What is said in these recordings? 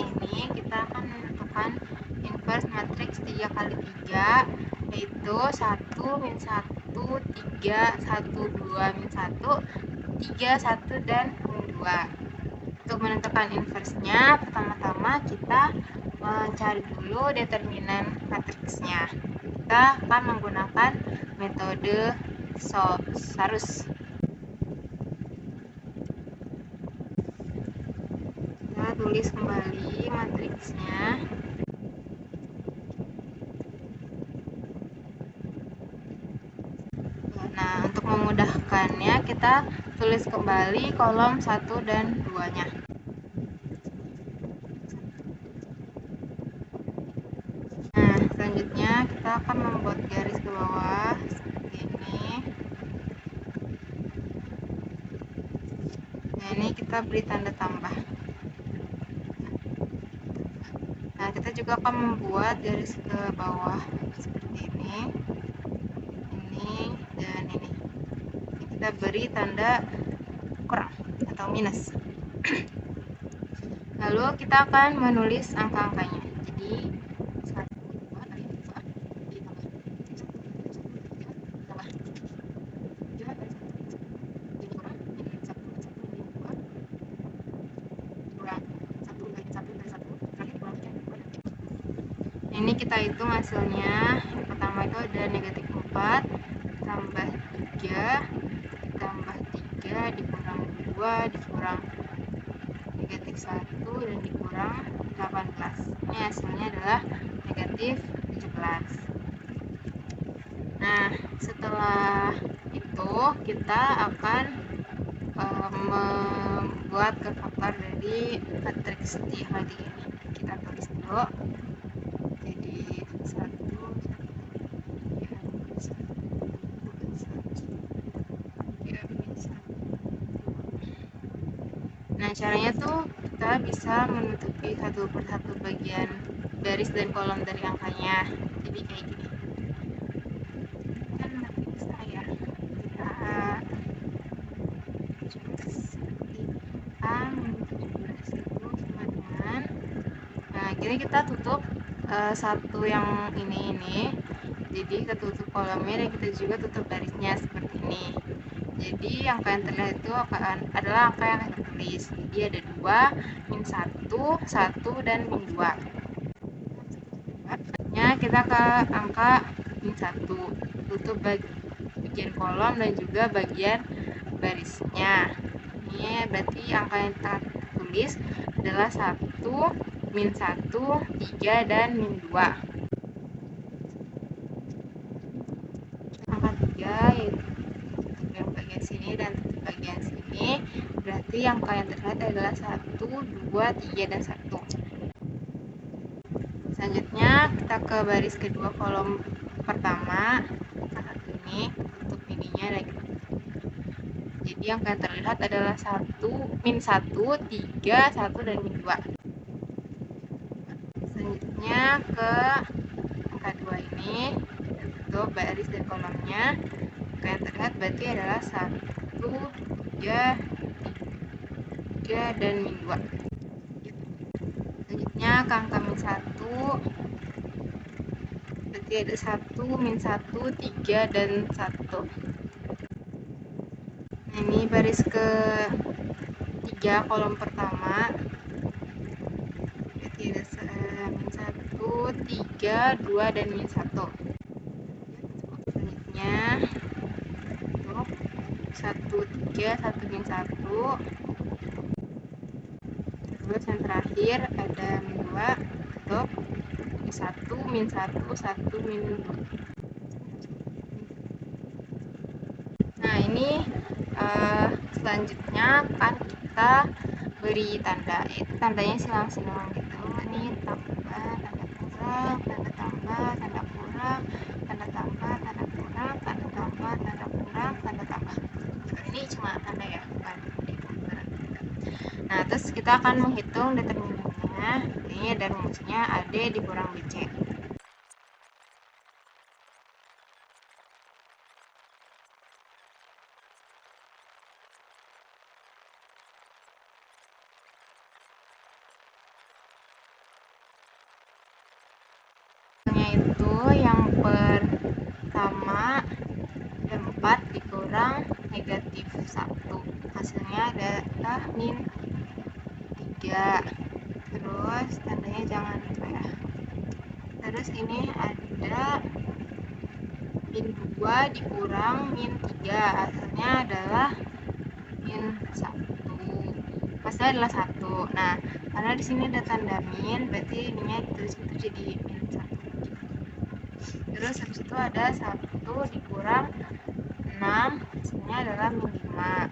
ini kita akan menentukan inverse matriks 3 kali 3, yaitu 1, min 1, 3, 1, 2, min 1, 3, 1, dan min 2. Untuk menentukan inverse-nya, pertama-tama kita mencari dulu determinan matriksnya. Kita akan menggunakan metode Sarus. Kita tulis kembali matriksnya. Nah, untuk memudahkannya kita tulis kembali kolom 1 dan 2-nya. Nah, selanjutnya kita akan membuat garis ke bawah seperti ini. Nah, ini kita beri tanda tambah. Nah, kita juga akan membuat garis ke bawah seperti ini, dan ini. Kita beri tanda kurang atau minus. Lalu kita akan menulis angka-angkanya. Jadi 1, 2 kali 2 ditambah 1, 2 kali 1 kurang ini 1 kali 2 kurang 1 kali 1 kali 1 kali kurangnya 2. Ini kita hitung hasilnya. Yang pertama itu ada negatif 4 tambah 3 tambah 3 dikurang 2 dikurang negatif 1 dan dikurang 18. Ini hasilnya adalah negatif 17. Nah, setelah itu kita akan membuat ke faktor dari matriks 3 kali 3 ini. Kita tulis dulu. Jadi 1, 1. Nah, caranya tuh kita bisa menutupi satu persatu bagian garis dan kolom dari angkanya. Jadi kayak gini. Kan matriks saya kita seperti A min 17 itu sama dengan. Nah, kini kita tutup satu yang ini. Jadi kita tutup kolomnya dan kita juga tutup garisnya seperti ini. Jadi angka yang terlihat itu adalah angka yang kita tulis. Jadi ada 2, min 1, 1, dan min 2. Nah, kita ke angka min 1. Tutup bagian kolom dan juga bagian barisnya. Ini berarti angka yang kita tulis adalah 1, min 1, 3, dan min 2. Angka 3 yaitu yang bagian sini dan bagian sini, berarti angka yang terlihat adalah 1, 2, 3, dan 1. Selanjutnya kita ke baris kedua kolom pertama. Angka 1 ini tutup ininya dan kita tutup. Jadi angka yang terlihat adalah 1, min 1, 3, 1, dan min 2. Selanjutnya ke angka 2 ini kita tutup baris dan kolomnya. Angka yang terlihat berarti adalah 1, 3, dan min 2. Selanjutnya ke angka min 1, berarti ada 1, min 1, 3, dan 1. Nah, ini baris ke 3 kolom pertama, berarti ada min 1, 3, 2, dan min 1. Selanjutnya untuk 1, 3, 1, min 1. Terus yang terakhir ada min 2 untuk 1, min 1, 1, min 2. Nah, ini selanjutnya akan kita beri tanda, yaitu tandanya silang-silang gitu. Ini tambah, tanda kurang, tanda tambah, tanda kurang, tanda tambah, tanda kurang, tanda tambah, tanda kurang, tanda tambah. Ini cuma tanda ya, bukan gambaran. Nah, terus kita akan menghitung determinannya. Ini ada rumusnya AD dikurang BC. itu yang pertama 4 dikurang negatif 1, hasilnya adalah min 3. Terus tandanya jangan lupa ya. Terus ini ada min 2 dikurang min 3, hasilnya adalah min 1. Hasilnya adalah 1. Nah, karena di sini ada tanda min, berarti ininya ditulis itu jadi min 1. Terus habis itu ada 1 dikurang 6, hasilnya adalah min 5.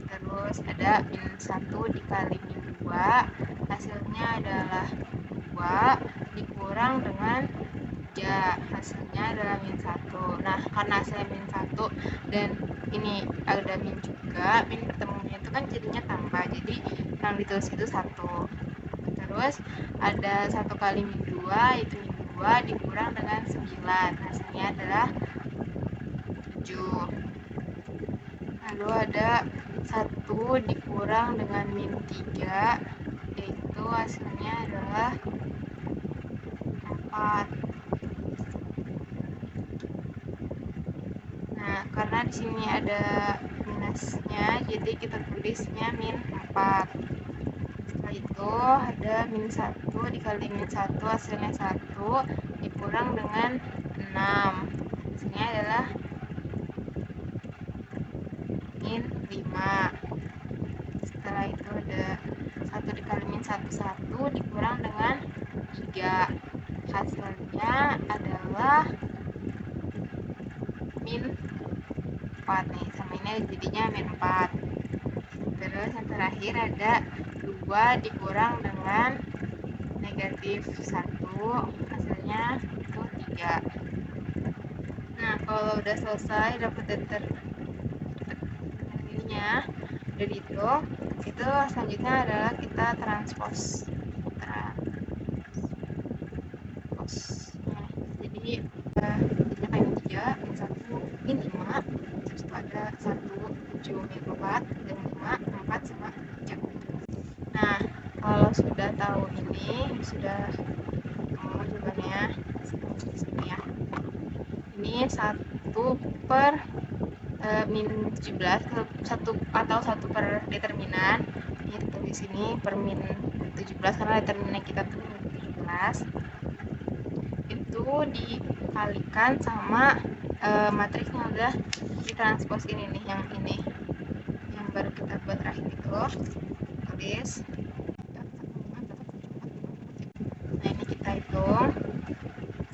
Terus ada min 1 dikali min 2, hasilnya adalah 2 dikurang dengan 3, hasilnya adalah min 1. Nah, karena hasilnya min 1 dan ini ada min juga, min bertemunya itu kan jadinya tambah, jadi yang ditulis itu 1. Terus ada 1 kali min 2, itu min 2 dikurang dengan 9, hasilnya adalah 7. Lalu ada 1 dikurang dengan min 3, yaitu hasilnya adalah 4. Nah, karena di sini ada minusnya, jadi kita tulisnya min 4. Setelah itu ada min 1 dikali min 1, hasilnya 1 dikurang dengan 6, hasilnya adalah min 5. Setelah itu ada 1 dikali min 1, 1 dikurang dengan 3, hasilnya adalah min 4 nih, sama ini jadinya min 4. Terus yang terakhir ada 2 dikurang dengan negatif 1, hasilnya itu 3. Nah, kalau udah selesai dapat determinannya udah dihitung, itu selanjutnya adalah kita transpose. Jadi jadinya kayak min 3, min 1, min 5, terus itu ada 1, 7, min 4, dan 5, 4, sama 3. Nah, kalau sudah tahu ini, sudah jawabannya di sini ya. Ini 1 per min 17, 1 atau 1 per determinan. Ini tulis sini per min 17 karena determinan kita tuh min 17. Itu dikalikan sama matriksnya udah ditranspos ini nih, yang baru kita buat terakhir itu, tulis. Nah, ini kita hitung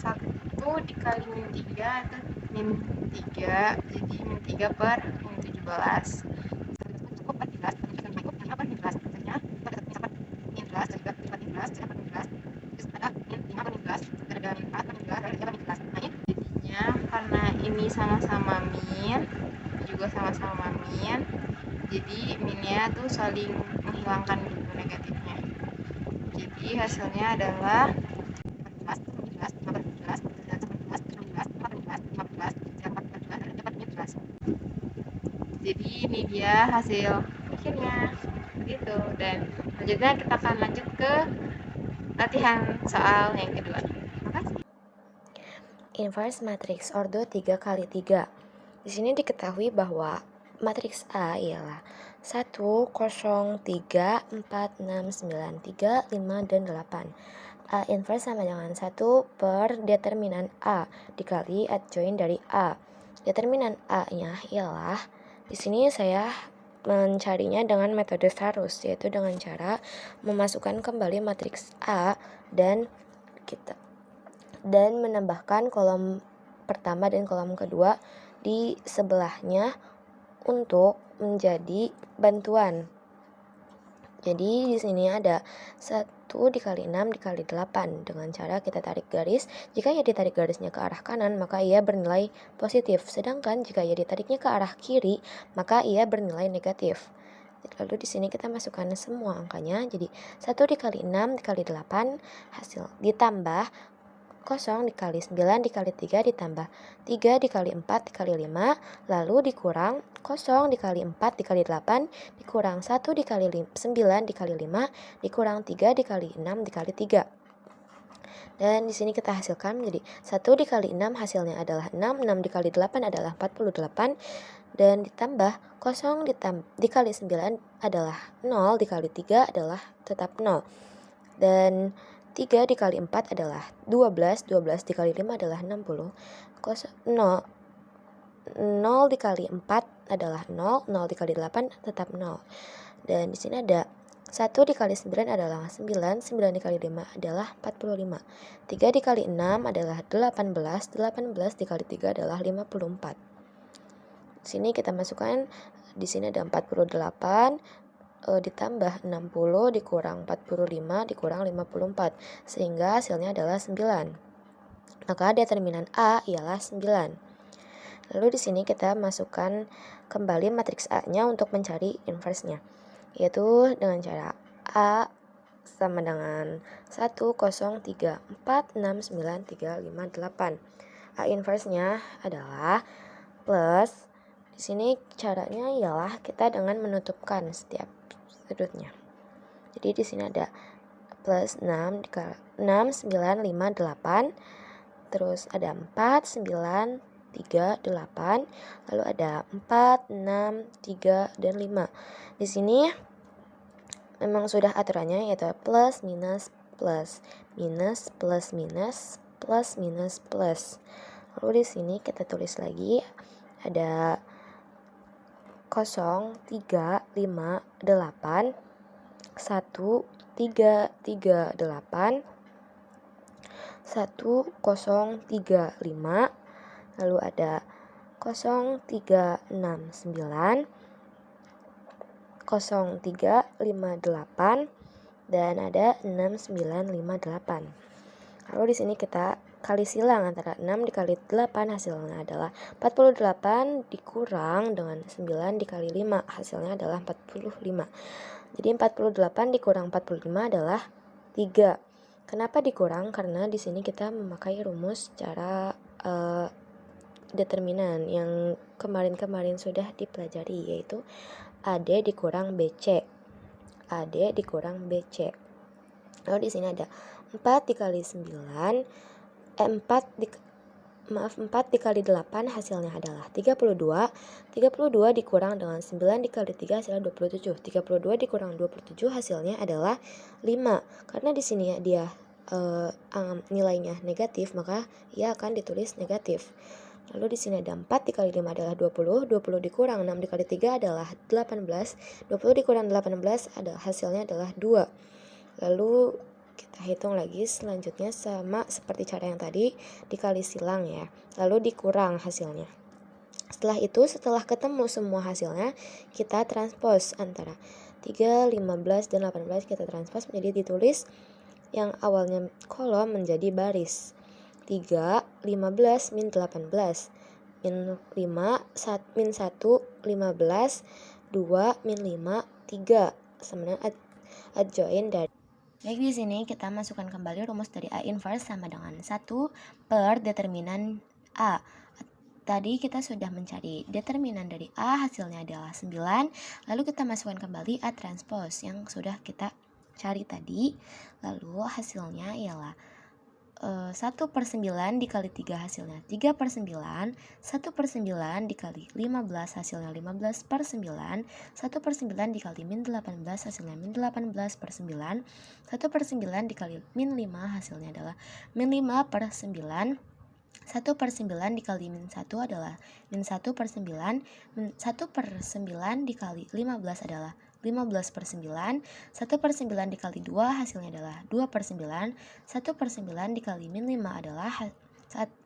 1 dikali min 3 itu min 3, jadi min 3 per min 17. Cukup 14, min 5 per min 11, hasilnya ada min 11, juga min 14, min 11, terus ada min 5 per min 11, ada min 4 per min 11, ada 3 per min 11. Nah, ini jadinya karena ini sama-sama min, juga sama-sama min, jadi minnya tuh saling menghilangkan gitu negatifnya. Jadi hasilnya adalah 14, 15, 15, 15, 16, 15, 15, 14, jadi ini dia hasil akhirnya begitu. Dan selanjutnya kita akan lanjut ke latihan soal yang kedua. Makasih. Inverse matriks ordo 3 kali 3. Di sini diketahui bahwa matriks A ialah 1, 0, 3, 4, 6, 9, 3, 5, dan 8. A inverse sama dengan 1 per determinan A dikali adjoint dari A. Determinan A-nya ialah, di sini saya mencarinya dengan metode Starus, yaitu dengan cara memasukkan kembali matriks A dan menambahkan kolom pertama dan kolom kedua di sebelahnya untuk menjadi bantuan. Jadi di sini ada 1 dikali 6 dikali 8. Dengan cara kita tarik garis, jika ia ditarik garisnya ke arah kanan, maka ia bernilai positif. Sedangkan jika ia ditariknya ke arah kiri, maka ia bernilai negatif. Lalu di sini kita masukkan semua angkanya. Jadi 1 dikali 6 dikali 8 hasil ditambah 0 dikali 9 dikali 3 ditambah 3 dikali 4 dikali 5, lalu dikurang 0 dikali 4 dikali 8 dikurang 1 dikali 9 dikali 5 dikurang 3 dikali 6 dikali 3. Dan di sini kita hasilkan menjadi 1 dikali 6 hasilnya adalah 6, 6 dikali 8 adalah 48, dan ditambah 0 dikali 9 adalah 0, dikali 3 adalah tetap 0. Dan 3 dikali 4 adalah 12, 12 dikali 5 adalah 60, 0 dikali 4 adalah 0, 0 dikali 8 tetap 0. Dan di sini ada 1 dikali 9 adalah 9, 9 dikali 5 adalah 45. 3 dikali 6 adalah 18, 18 dikali 3 adalah 54. Di sini kita masukkan, di sini ada 48, ditambah 60 dikurang 45 dikurang 54, sehingga hasilnya adalah 9. Maka determinan A ialah 9. Lalu di sini kita masukkan kembali matriks A-nya untuk mencari inverse-nya, yaitu dengan cara A sama dengan 1, 0, 3, 4, 6, 9, 3, 5, 8. A inverse-nya adalah plus, di sini caranya ialah kita dengan menutupkan setiap sudutnya. Jadi di sini ada plus 6, 9, 5, 8, terus ada 4, 9, 3, 8, lalu ada 4, 6, 3, dan 5. Di sini memang sudah aturannya, yaitu plus minus plus minus plus minus plus minus plus. Lalu di sini kita tulis lagi ada 0, 3, 5, 8, 1, 3, 3, 8, 1, 0, 3, 5, lalu ada 0, 3, 6, 9, 0, 3, 5, 8, dan ada 6, 9, 5, 8. Lalu di sini kita kali silang antara 6 dikali 8 hasilnya adalah 48 dikurang dengan 9 dikali 5 hasilnya adalah 45. Jadi 48 dikurang 45 adalah 3. Kenapa dikurang? Karena di sini kita memakai rumus cara determinan yang kemarin-kemarin sudah dipelajari, yaitu AD dikurang BC. AD dikurang BC. Lalu di sini ada 4 dikali 9, 4 dikali 8 hasilnya adalah 32. 32 dikurang dengan 9 dikali 3 hasilnya 27. 32 dikurang 27 hasilnya adalah 5. Karena di sini dia nilainya negatif, maka ia akan ditulis negatif. Lalu di sini ada 4 dikali 5 adalah 20, 20 dikurang 6 dikali 3 adalah 18, 20 dikurang 18 hasilnya adalah 2. Lalu kita hitung lagi selanjutnya sama seperti cara yang tadi, dikali silang ya, lalu dikurang hasilnya. Setelah itu, setelah ketemu semua hasilnya, kita transpose antara 3, 15, dan 18, kita transpose menjadi ditulis yang awalnya kolom menjadi baris. 3, 15, min 18, min 5, min 1, 15, 2, min 5, 3, sama dengan adjoin dari. Baik, di sini kita masukkan kembali rumus dari A inverse sama dengan 1 per determinan A. Tadi kita sudah mencari determinan dari A, hasilnya adalah 9. Lalu kita masukkan kembali A transpose yang sudah kita cari tadi. Lalu hasilnya ialah 1 per 9 dikali 3 hasilnya 3 per 9, 1 per 9 dikali 15 hasilnya 15 per 9, 1 per 9 dikali min 18 hasilnya min 18 per 9, 1 per 9 dikali min 5 hasilnya adalah min 5 per 9, 1 per 9 dikali min 1 adalah min 1 per 9, min 1 per 9 dikali 15 adalah 15 per 9, 1 per 9 dikali 2 hasilnya adalah 2 per 9, 1 per 9 dikali min 5 adalah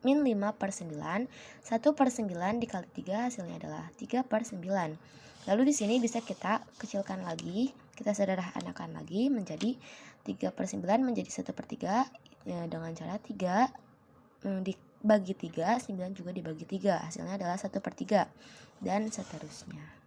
min 5 per 9, 1 per 9 dikali 3 hasilnya adalah 3 per 9. Lalu di sini bisa kita kecilkan lagi, kita sederhanakan lagi menjadi 3 per 9 menjadi 1 per 3 ya, dengan cara 3 dibagi 3, 9 juga dibagi 3, hasilnya adalah 1 per 3, dan seterusnya.